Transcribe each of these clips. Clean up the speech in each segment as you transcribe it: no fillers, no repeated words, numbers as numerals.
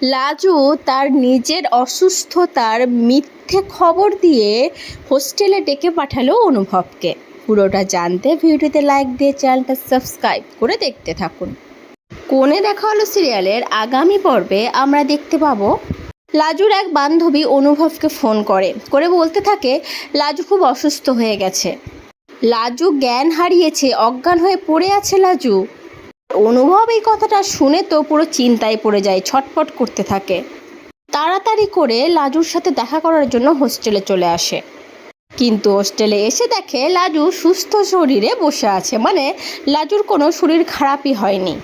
লাজু তার নিজের অসুস্থতার মিথ্যে খবর দিয়ে হোস্টেলে ডেকে পাঠালো অনুভবকে। পুরোটা জানতে ভিডিওতে লাইক দিয়ে চ্যানেলটা সাবস্ক্রাইব করে দেখতে থাকুন। কোণে দেখা হলো সিরিয়ালের আগামী পর্বে আমরা দেখতে পাবো লাজুর এক বান্ধবী অনুভবকে ফোন করে বলতে থাকে লাজু খুব অসুস্থ হয়ে গেছে, লাজু জ্ঞান হারিয়েছে, অজ্ঞান হয়ে পড়ে আছে লাজু। অনুভব এই কথাটা শুনে তো পুরো চিন্তায় পড়ে যায়, ছটফট করতে থাকে। তাড়াতাড়ি করে লাজুর সাথে দেখা করার জন্য হোস্টেলে চলে আসে, কিন্তু হোস্টেলে এসে দেখে লাজু সুস্থ শরীরে বসে আছে, মানে লাজুর কোনো শরীর খারাপই হয়নি।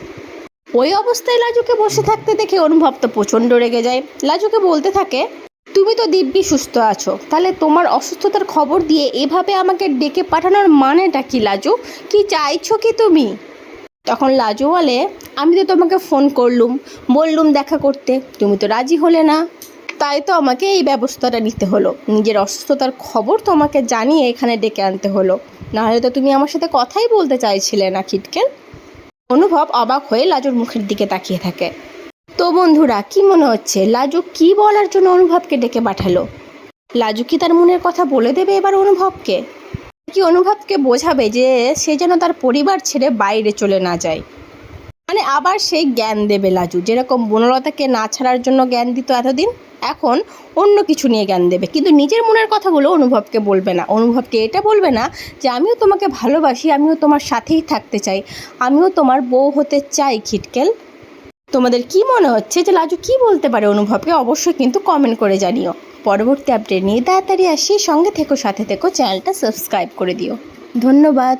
ওই অবস্থায় লাজুকে বসে থাকতে দেখে অনুভব তো প্রচণ্ড রেগে যায়। লাজুকে বলতে থাকে, তুমি তো দিব্যি সুস্থ আছো, তাহলে তোমার অসুস্থতার খবর দিয়ে এভাবে আমাকে ডেকে পাঠানোর মানেটা কি লাজু? কি চাইছো কি তুমি? তখন লাজু বলে, আমি তো তোমাকে ফোন বললুম দেখা করতে, তুমি তো রাজি হলে না, তাই তো আমাকে এই ব্যবস্থাটা নিতে হলো, নিজের অসুস্থতার খবর তোমাকে জানিয়ে এখানে ডেকে আনতে হলো, নাহলে তো তুমি আমার সাথে কথাই বলতে চাইছিলে না খিটকেল। অনুভব অবাক হয়ে লাজুর মুখের দিকে তাকিয়ে থাকে। তো বন্ধুরা, কি মনে হচ্ছে লাজু কি বলার জন্য অনুভবকে ডেকে পাঠালো? লাজু কি তার মনের কথা বলে দেবে এবার অনুভবকে? কি অনুভবকে বোঝাবে যে সে যেন তার পরিবার ছেড়ে বাইরে চলে না যায়? মানে আবার সেই জ্ঞান দেবে লাজু, যেরকম বনলতাকে না ছাড়ার জন্য জ্ঞান দিত এতদিন, এখন অন্য কিছু নিয়ে জ্ঞান দেবে, কিন্তু নিজের মনের কথাগুলো অনুভবকে বলবে না। অনুভবকে এটা বলবে না যে আমিও তোমাকে ভালোবাসি, আমিও তোমার সাথেই থাকতে চাই, আমিও তোমার বউ হতে চাই খিটকেল। তোমাদের কি মনে হচ্ছে যে লাজু কি বলতে পারে অনুভবকে? অবশ্যই কিন্তু কমেন্ট করে জানিও। পরবর্তী আপডেট নিয়ে তাড়াতাড়ি আসি, সঙ্গে থেকো, সাথে থেকো, চ্যানেলটা সাবস্ক্রাইব করে দিও। ধন্যবাদ।